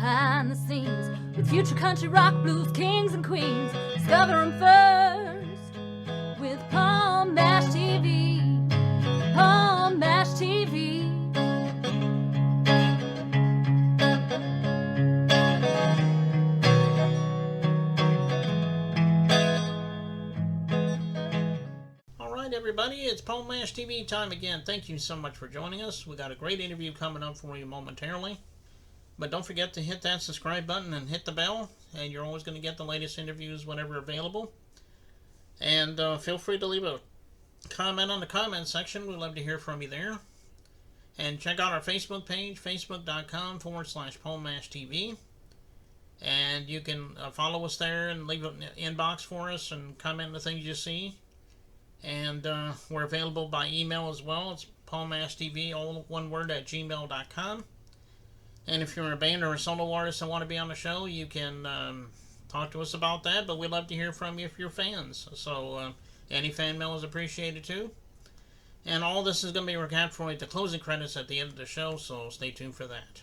behind the scenes with future country rock blues kings and queens. Discover them first with Palm Mash TV. Palm Mash TV. All right, everybody, it's Palm Mash TV time again. Thank you so much for joining us. We got a great interview coming up for you momentarily. But don't forget to hit that subscribe button and hit the bell, and you're always going to get the latest interviews whenever available. And feel free to leave a comment on the comment section. We'd love to hear from you there. And check out our Facebook page, facebook.com/PalmMashTV. And you can follow us there and leave an inbox for us and comment on the things you see. And we're available by email as well. It's palmmashtv, all one word, at gmail.com. And if you're a band or a solo artist and want to be on the show, you can talk to us about that. But we'd love to hear from you if you're fans. So any fan mail is appreciated too. And all this is going to be recapped for you at the closing credits at the end of the show, so stay tuned for that.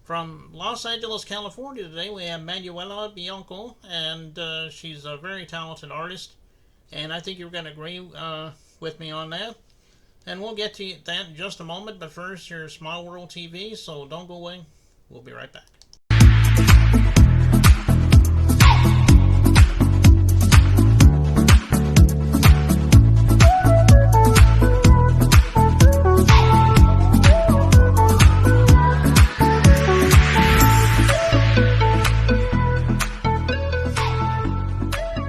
From Los Angeles, California today, we have Manuela Bianca, and she's a very talented artist. And I think you're going to agree with me on that. And we'll get to that in just a moment, but first, your Small World TV, so don't go away. We'll be right back.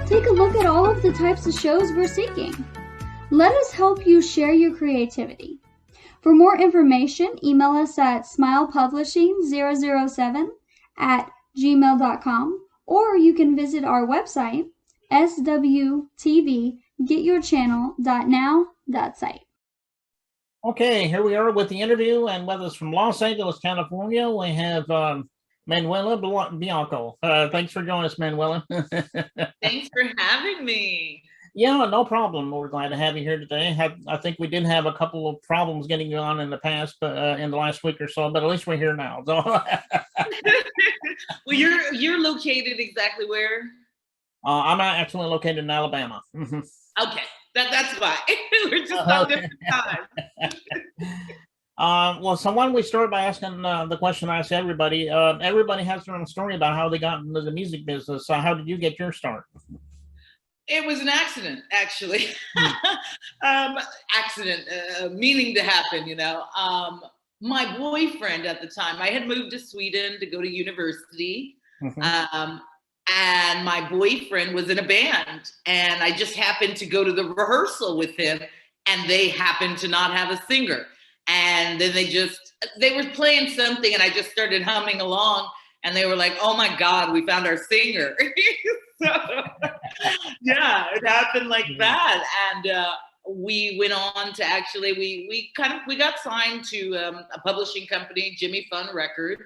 Take a look at all of the types of shows we're seeking. Let us help you share your creativity. For more information, email us at smilepublishing007@gmail.com, or you can visit our website, swtvgetyourchannel.now.site. Okay, here we are with the interview, and with us from Los Angeles, California, we have Manuela Bianca. Thanks for joining us, Manuela. Thanks for having me. Yeah, no problem. We're glad to have you here today. I think we did have a couple of problems getting you on in the past, in the last week or so, but at least we're here now. So. Well, you're located exactly where? I'm actually located in Alabama. Okay, that's why. We're just on different times. Well, so why don't we start by asking the question I ask everybody. Everybody has their own story about how they got into the music business. So how did you get your start? It was an accident, actually. Meaning to happen, you know. My boyfriend at the time, I had moved to Sweden to go to university. Mm-hmm. And my boyfriend was in a band. And I just happened to go to the rehearsal with him. And they happened to not have a singer. And then they were playing something. And I just started humming along. And they were like, "Oh my God, we found our singer." So, yeah, it happened like that. And we went on to actually, we got signed to a publishing company, Jimmy Fun Records.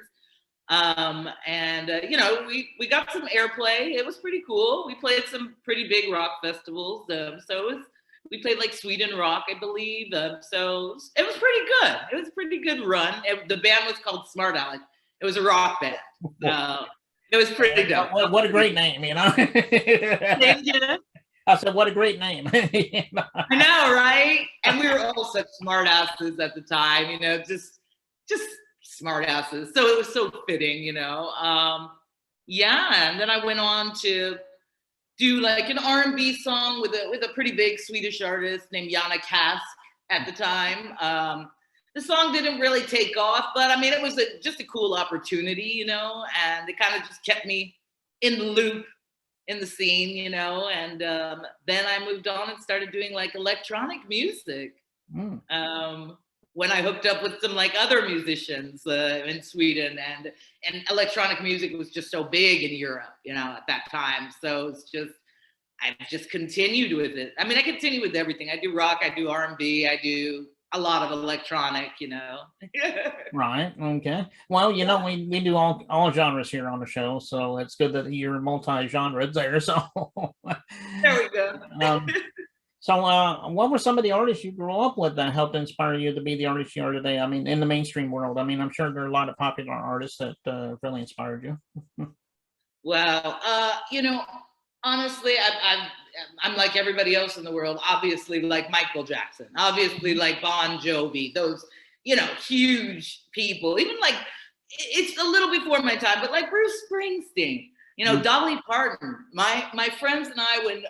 You know, we got some airplay. It was pretty cool. We played some pretty big rock festivals. We played like Sweden Rock, I believe. So it was pretty good. It was a pretty good run. The band was called Smart Alex. It was a rock band. It was pretty dope. What a great name, you know. I said, what a great name. I know, right? And we were all such smart asses at the time, you know, just smart asses. So it was so fitting, you know. Yeah, and then I went on to do like an R&B song with a pretty big Swedish artist named Jana Kask at the time. The song didn't really take off, but I mean, it was just a cool opportunity, you know, and it kind of just kept me in the loop in the scene, you know, and then I moved on and started doing like electronic music. When I hooked up with some like other musicians in Sweden, and electronic music was just so big in Europe, you know, at that time. So I've just continued with it. I mean, I continue with everything. I do rock, I do R&B, I do a lot of electronic, you know. Right. Okay. Well, you know, we do all genres here on the show, so it's good that you're multi-genre there. So there we go. So, what were some of the artists you grew up with that helped inspire you to be the artist you are today? I mean, in the mainstream world. I mean, I'm sure there are a lot of popular artists that really inspired you. Well, honestly, I'm like everybody else in the world. Obviously, like Michael Jackson. Obviously, like Bon Jovi. Those, huge people. Even like it's a little before my time, but like Bruce Springsteen. Dolly Parton. My friends and I would,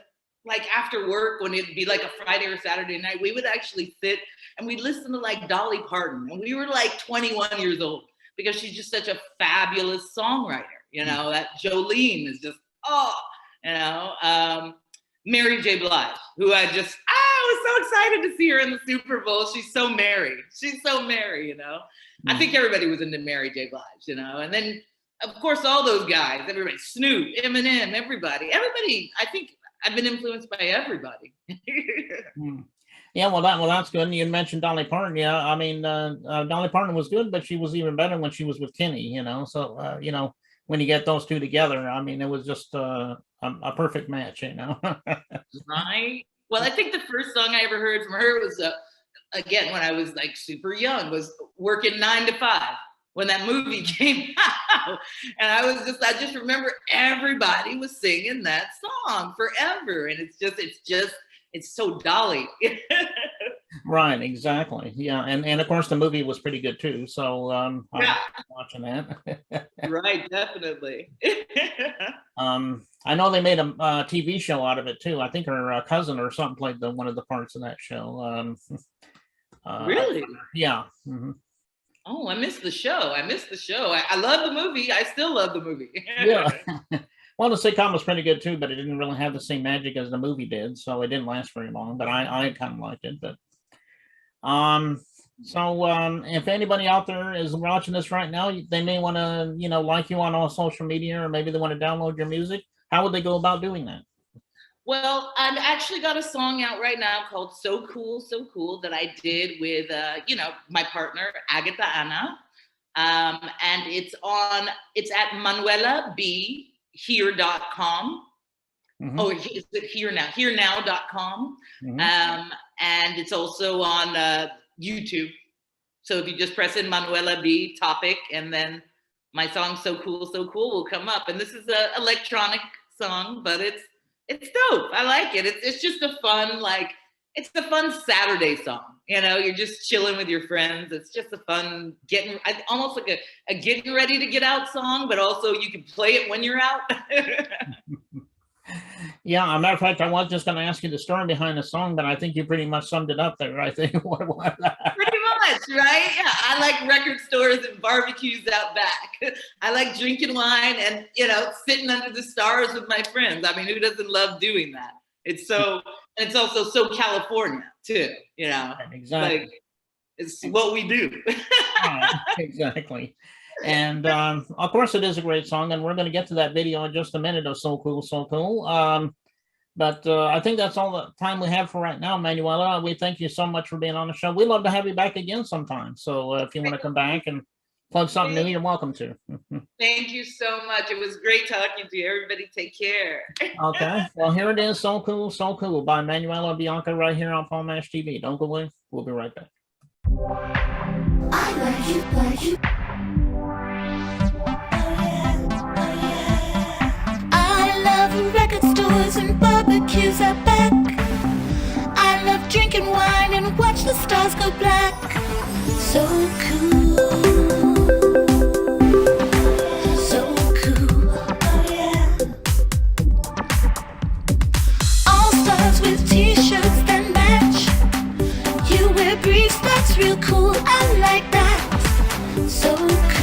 like, after work, when it'd be like a Friday or Saturday night, we would actually sit and we'd listen to like Dolly Parton, and we were like 21 years old because she's just such a fabulous songwriter. That Jolene is just, Mary J. Blige, who I was so excited to see her in the Super Bowl. She's so Mary. I think everybody was into Mary J. Blige, and then, of course, all those guys, everybody, Snoop, Eminem, everybody, I think I've been influenced by everybody. Yeah, well, that's good. And you mentioned Dolly Parton. Yeah, I mean, Dolly Parton was good, but she was even better when she was with Kenny. So when you get those two together, I mean, it was just a perfect match. Right. Well, I think the first song I ever heard from her was, again, when I was like super young, was "Working 9 to 5." When that movie came out, and I just remember everybody was singing that song forever, and it's so Dolly. Right, exactly. Yeah, and of course the movie was pretty good too. So I'm watching that. Right, definitely. I know they made a TV show out of it too. I think her cousin or something played one of the parts of that show. Really? Yeah. Mm-hmm. Oh, I missed the show. I love the movie. I still love the movie. Yeah. Well, the sitcom was pretty good too, but it didn't really have the same magic as the movie did, so it didn't last very long. But I kind of liked it. But if anybody out there is watching this right now, they may want to like you on all social media, or maybe they want to download your music. How would they go about doing that? Well, I've actually got a song out right now called So Cool, So Cool that I did with, my partner, Agatha Anna. And it's at ManuelaBHere.com. Mm-hmm. Oh, is it Here Now? HereNow.com. Mm-hmm. And it's also on YouTube. So if you just press in Manuela B topic, and then my song So Cool, So Cool will come up. And this is an electronic song, but it's dope. I like it. It's just a fun, it's a fun Saturday song. You're just chilling with your friends. It's just a fun almost like a getting ready to get out song, but also you can play it when you're out. Yeah, as a matter of fact, I was just going to ask you the story behind the song, but I think you pretty much summed it up there. I think. Pretty much, right? Yeah, I like record stores and barbecues out back. I like drinking wine and sitting under the stars with my friends. I mean, who doesn't love doing that? It's also so California too. Exactly. Like, it's what we do. Exactly. And of course, it is a great song, and we're going to get to that video in just a minute of So Cool, So Cool. But I think that's all the time we have for right now, Manuela. We thank you so much for being on the show. We'd love to have you back again sometime. So if you want to come back and plug something new, you're welcome to. Thank you so much. It was great talking to you. Everybody take care. Okay. Well, here it is, So Cool, So Cool by Manuela Bianca right here on Paul Mash TV. Don't go away. We'll be right back. I love you. Record stores and barbecues are back. I love drinking wine and watch the stars go black. So cool, so cool. All stars with t-shirts that match. You wear briefs, that's real cool. I like that. So cool.